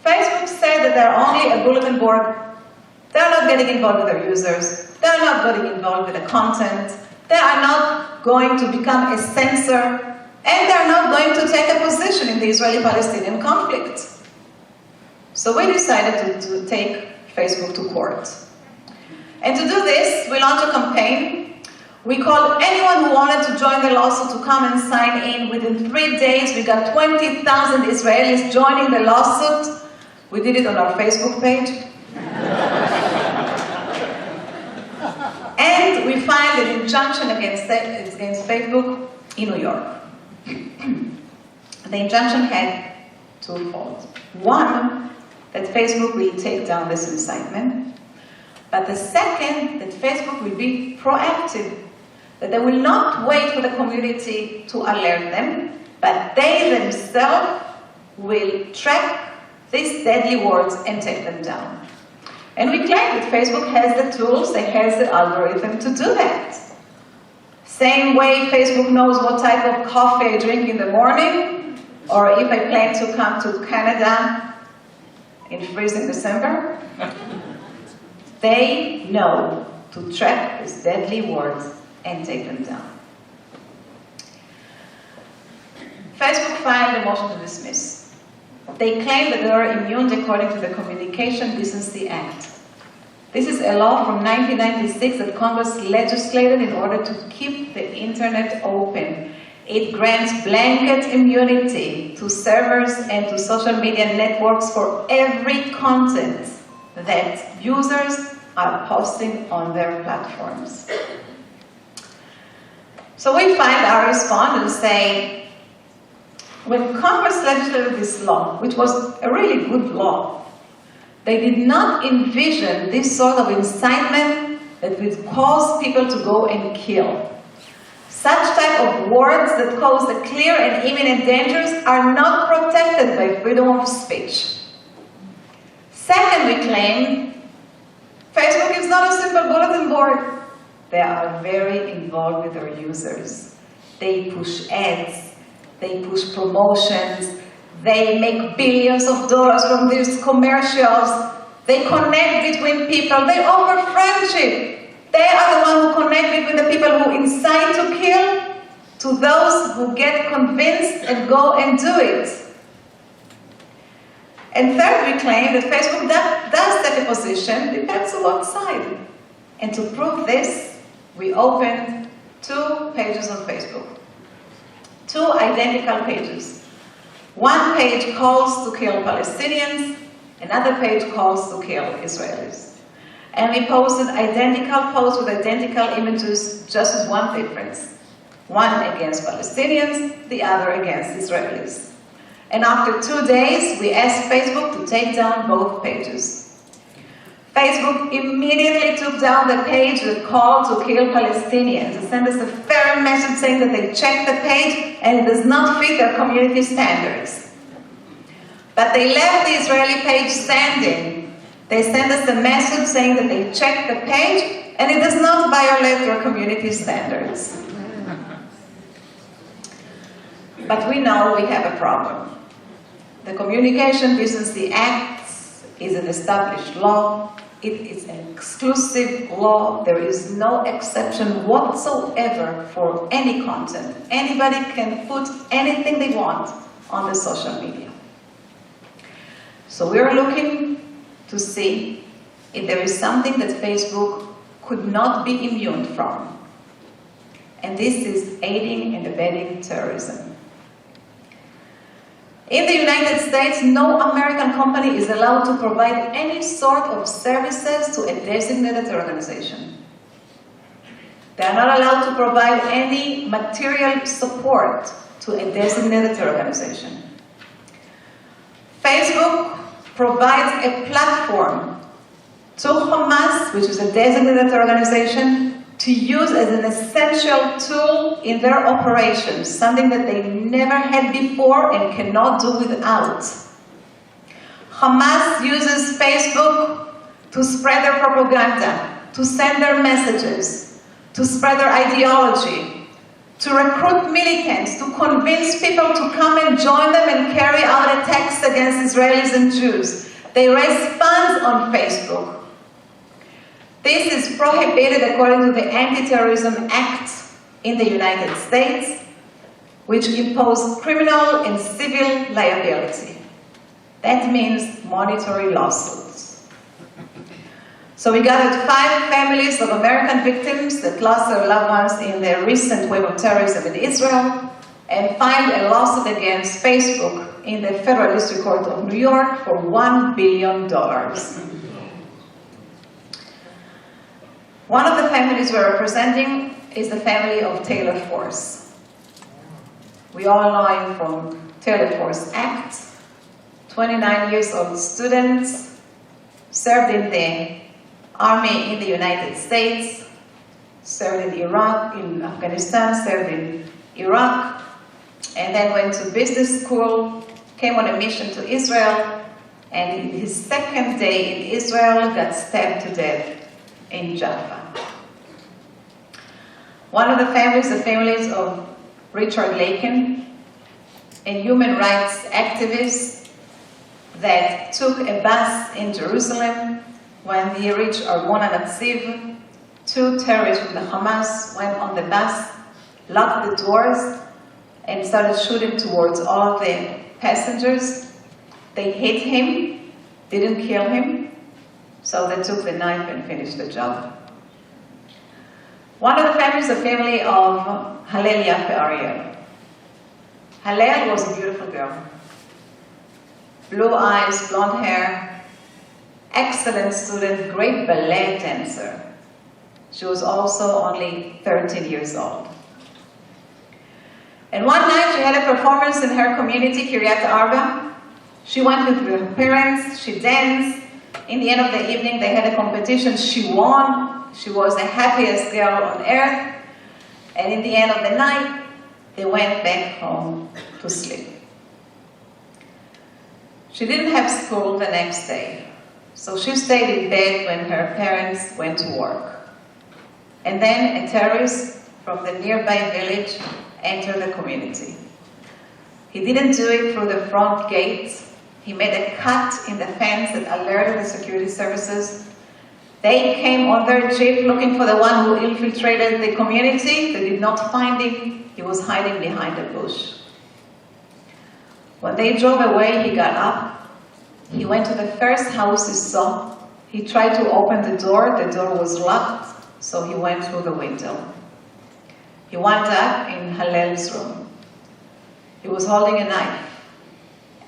Facebook said that they're only a bulletin board. They're not getting involved with their users. They're not getting involved with the content. They are not going to become a censor. And they're not going to take a position in the Israeli-Palestinian conflict. So we decided to take Facebook to court. And to do this, we launched a campaign. We called anyone who wanted to join the lawsuit to come and sign in. Within 3 days, we got 20,000 Israelis joining the lawsuit. We did it on our Facebook page. And we filed an injunction against Facebook in New York. The injunction had twofold. One, that Facebook will take down this incitement. But the second, that Facebook will be proactive. That they will not wait for the community to alert them, but they themselves will track these deadly words and take them down. And we claim that Facebook has the tools, it has the algorithm to do that. Same way Facebook knows what type of coffee I drink in the morning, or if I plan to come to Canada in freezing December. They know to track these deadly words and take them down. Facebook filed a motion to dismiss. They claim that they are immune according to the Communication Decency Act. This is a law from 1996 that Congress legislated in order to keep the internet open. It grants blanket immunity to servers and to social media networks for every content that users are posting on their platforms. So we find our response and say, when Congress legislated this law, which was a really good law, they did not envision this sort of incitement that would cause people to go and kill. Such type of words that cause the clear and imminent dangers are not protected by freedom of speech. Second, we claim Facebook is not a simple bulletin board. They are very involved with their users. They push ads, they push promotions, they make billions of dollars from these commercials, they connect between people, they offer friendship. They are the ones who connect between the people who incite to kill to those who get convinced and go and do it. And third, we claim that Facebook does take a position, depends on what side. And to prove this, we opened 2 pages on Facebook. 2 identical pages. One page calls to kill Palestinians, another page calls to kill Israelis. And we posted identical posts with identical images, just with one difference. One against Palestinians, the other against Israelis. And after 2 days, we asked Facebook to take down both pages. Facebook immediately took down the page that called to kill Palestinians and sent us a fair message saying that they checked the page and it does not fit their community standards. But they left the Israeli page standing. They sent us a message saying that they checked the page and it does not violate their community standards. But we know we have a problem. The Communication Decency Act is an established law. It is an exclusive law. There is no exception whatsoever for any content. Anybody can put anything they want on the social media. So we're looking to see if there is something that Facebook could not be immune from. And this is aiding and abetting terrorism. In the United States, no American company is allowed to provide any sort of services to a designated organization. They are not allowed to provide any material support to a designated organization. Facebook provides a platform to Hamas, which is a designated organization, to use as an essential tool in their operations, something that they never had before and cannot do without. Hamas uses Facebook to spread their propaganda, to send their messages, to spread their ideology, to recruit militants, to convince people to come and join them and carry out attacks against Israelis and Jews. They raise funds on Facebook. This is prohibited according to the Anti-Terrorism Act in the United States, which imposes criminal and civil liability. That means monetary lawsuits. So we gathered 5 families of American victims that lost their loved ones in the recent wave of terrorism in Israel and filed a lawsuit against Facebook in the Federal District Court of New York for $1 billion. One of the families we're representing is the family of Taylor Force. We all know him from Taylor Force Act, 29 years old student, served in the army in the United States, served in Iraq, in Afghanistan, served in Iraq, and then went to business school, came on a mission to Israel, and in his second day in Israel got stabbed to death in Jaffa. One of the families of Richard Laken, a human rights activist that took a bus in Jerusalem. When he reached Armon HaNatziv, 2 terrorists from the Hamas went on the bus, locked the doors, and started shooting towards all of the passengers. They hit him, didn't kill him, so they took the knife and finished the job. One of the families, the family of Hallel Yafe Ariel. Hallel was a beautiful girl. Blue eyes, blonde hair, excellent student, great ballet dancer. She was also only 13 years old. And one night she had a performance in her community, Kiryat Arba. She went with her parents, she danced. In the end of the evening, they had a competition. She won. She was the happiest girl on earth. And in the end of the night, they went back home to sleep. She didn't have school the next day, so she stayed in bed when her parents went to work. And then a terrorist from the nearby village entered the community. He didn't do it through the front gate. He made a cut in the fence that alerted the security services. They came on their jeep looking for the one who infiltrated the community. They did not find him. He was hiding behind a bush. When they drove away, he got up. He went to the first house he saw. He tried to open the door. The door was locked, so he went through the window. He wound up in Hallel's room. He was holding a knife,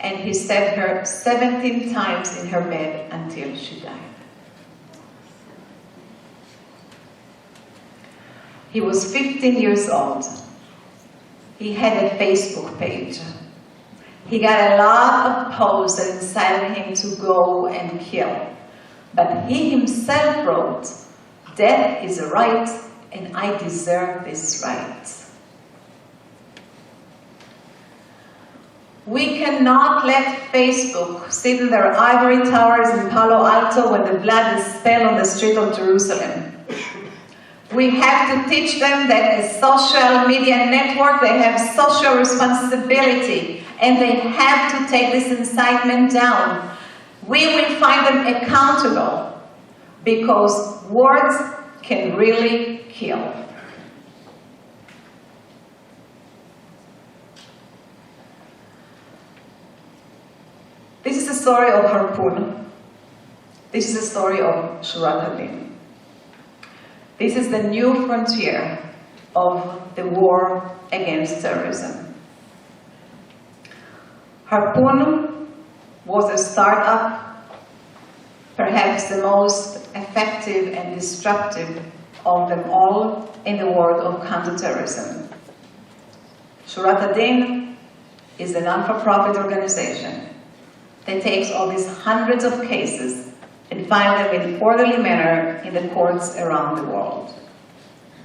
and he stabbed her 17 times in her bed until she died. He was 15 years old. He had a Facebook page. He got a lot of posts that incited him to go and kill. But he himself wrote, "Death is a right, and I deserve this right." We cannot let Facebook sit in their ivory towers in Palo Alto when the blood is spilled on the street of Jerusalem. We have to teach them that as social media network, they have social responsibility, and they have to take this incitement down. We will find them accountable, because words can really kill. This is is the story of Harpoon. This is the story of Shurat Hadin. This is the new frontier of the war against terrorism. Harpoon was a startup, perhaps the most effective and disruptive of them all in the world of counterterrorism. Shurat Hadin is a non-for-profit organization that takes all these hundreds of cases and files them in an orderly manner in the courts around the world.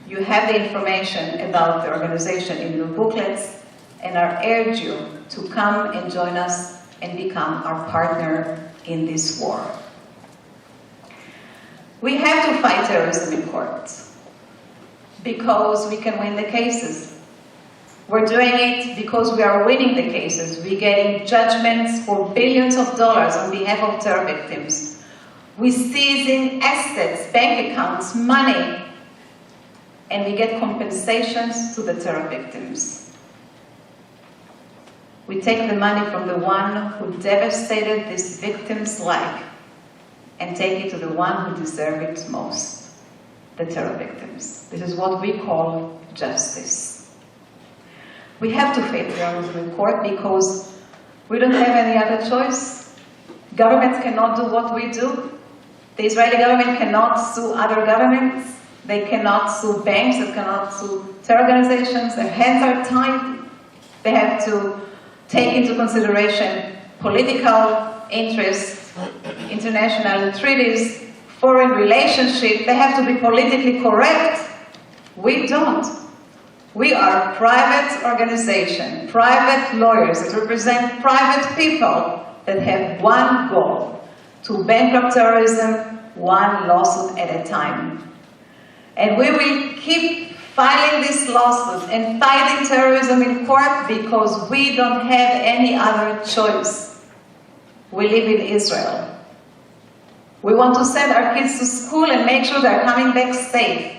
You have the information about the organization in your booklets, and I urge you to come and join us and become our partner in this war. We have to fight terrorism in court because we can win the cases. We're doing it because we are winning the cases. We're getting judgments for billions of dollars on behalf of terror victims. We're seizing assets, bank accounts, money, and we get compensations to the terror victims. We take the money from the one who devastated this victim's life and take it to the one who deserved it most, the terror victims. This is what we call justice. We have to fight terrorism in court because we don't have any other choice. Governments cannot do what we do. The Israeli government cannot sue other governments. They cannot sue banks. They cannot sue terror organizations. Their hands are tied. They have to take into consideration political interests, international treaties, foreign relationships. They have to be politically correct. We don't. We are a private organization, private lawyers that represent private people that have one goal: to bankrupt terrorism one lawsuit at a time. And we will keep filing this lawsuit and fighting terrorism in court because we don't have any other choice. We live in Israel. We want to send our kids to school and make sure they're coming back safe.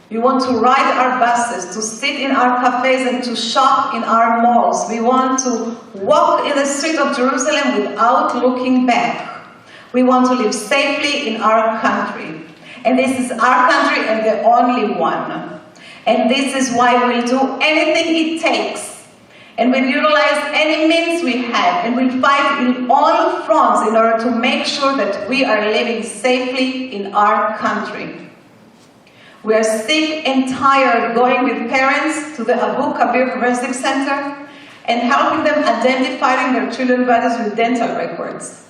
We want to ride our buses, to sit in our cafes and to shop in our malls. We want to walk in the street of Jerusalem without looking back. We want to live safely in our country. And this is our country and the only one. And this is why we'll do anything it takes. And we'll utilize any means we have. And we'll fight in all fronts in order to make sure that we are living safely in our country. We are sick and tired going with parents to the Abu Kabir Forensic Center and helping them identifying their children's bodies with dental records.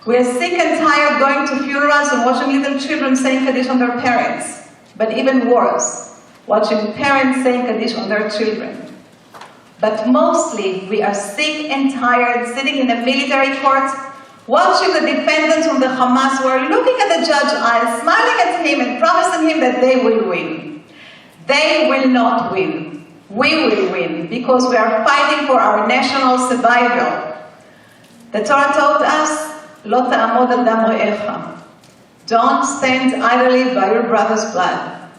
We are sick and tired going to funerals and watching little children saying Kaddish on their parents. But even worse, watching parents saying Kaddish on their children. But mostly, we are sick and tired sitting in a military court, watching the defendants from the Hamas who are looking at the judge's eyes, smiling at him and promising him that they will win. They will not win. We will win because we are fighting for our national survival. The Torah told us, "Lo ta'amod al dam re'echa." Don't stand idly by your brother's blood.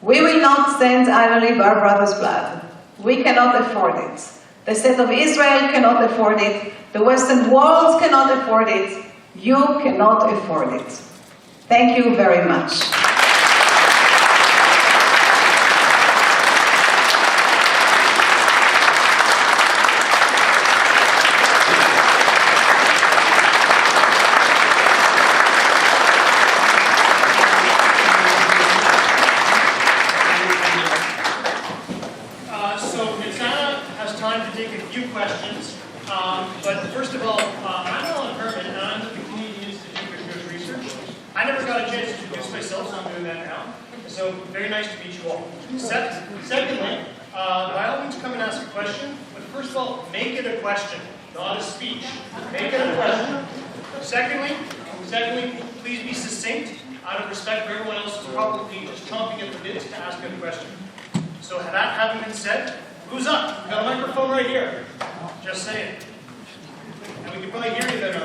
We will not stand idly by our brother's blood. We cannot afford it. The state of Israel cannot afford it. The Western world cannot afford it. You cannot afford it. Thank you very much. But first of all, I'm Alan Herman, and I'm at the Canadian Institute for Jewish Research. I never got a chance to introduce myself, so I'm doing that now. So, very nice to meet you all. Secondly, by all means come and ask a question, but first of all, make it a question, not a speech. Make it a question. Secondly, please be succinct, out of respect for everyone else who's probably just chomping at the bit to ask a question. So, that having been said, who's up? We've got a microphone right here. Just saying. And we can probably hear you better.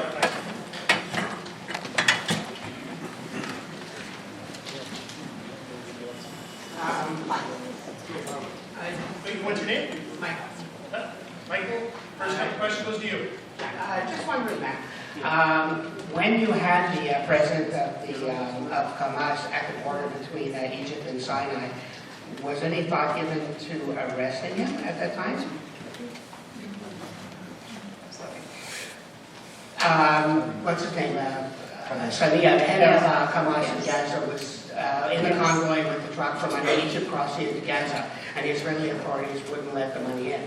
Wait, what's your name? Michael. Michael, first question goes to you. Just wondering, Matt, when you had the president of Hamas at the border between Egypt and Sinai, was any thought given to arresting him at that time? What's his name? Sania, the head of Hamas in Gaza, was in the convoy with the truck from under Egypt crossing into Gaza, and the Israeli authorities wouldn't let the money in.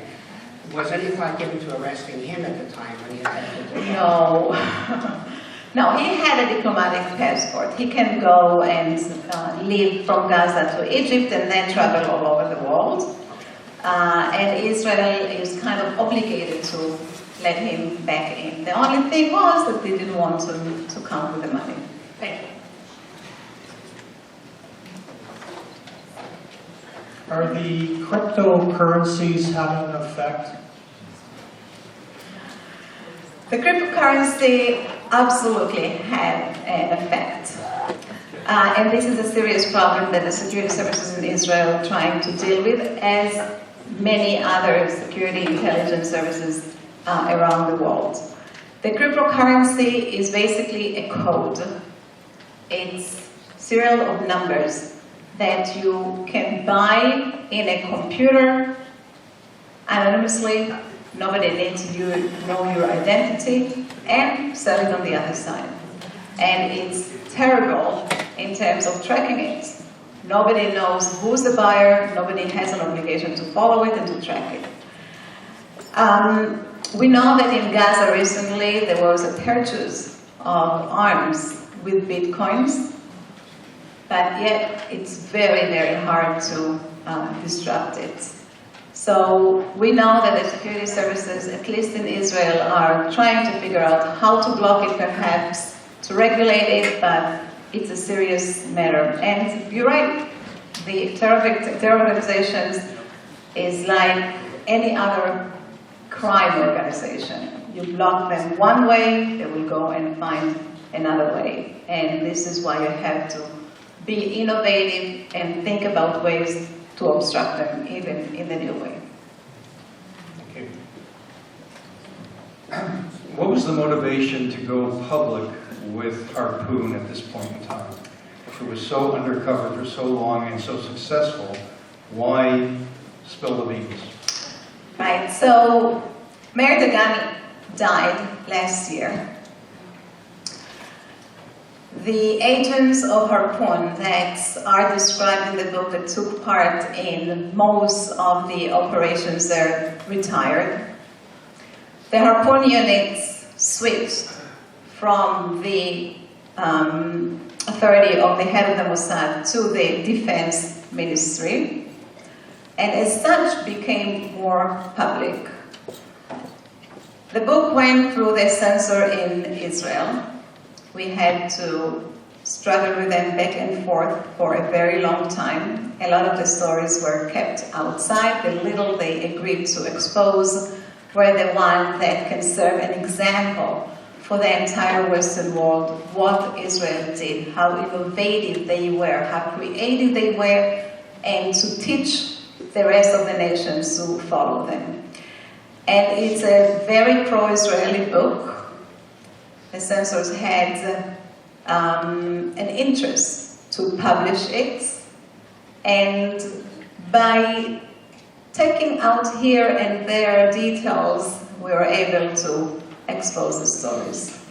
Was any thought given to arresting him at the time when he attempted to? No. No, he had a diplomatic passport. He can go and leave from Gaza to Egypt and then travel all over the world. And Israel is kind of obligated to let him back in. The only thing was that they didn't want to come with the money. Thank you. Are the cryptocurrencies having an effect? The cryptocurrency absolutely had an effect. And this is a serious problem that the security services in Israel are trying to deal with, as many other security intelligence services around the world. The cryptocurrency is basically a code. It's a serial of numbers that you can buy in a computer anonymously. Nobody needs to know your identity, and sell it on the other side. And it's terrible in terms of tracking it. Nobody knows who's the buyer, nobody has an obligation to follow it and to track it. We know that in Gaza recently there was a purchase of arms with bitcoins, but yet it's very, very hard to disrupt it. So we know that the security services, at least in Israel, are trying to figure out how to block it, perhaps, to regulate it, but it's a serious matter. And you're right, the terror organizations is like any other crime organization. You block them one way, they will go and find another way. And this is why you have to be innovative and think about ways to obstruct them, even in the new way. Okay. What was the motivation to go public with Harpoon at this point in time? If it was so undercover for so long and so successful, why spill the beans? Right, so Meir Dagan died last year. The agents of Harpoon that are described in the book that took part in most of the operations are retired. The Harpoon units switched from the authority of the head of the Mossad to the defense ministry, and as such became more public. The book went through the censor in Israel. We had to struggle with them back and forth for a very long time. A lot of the stories were kept outside. The little they agreed to expose were the ones that can serve an example for the entire Western world, what Israel did, how innovative they were, how creative they were, and to teach the rest of the nations to follow them. And it's a very pro-Israeli book. The censors had an interest to publish it, and by taking out here and there details, we were able to expose the stories.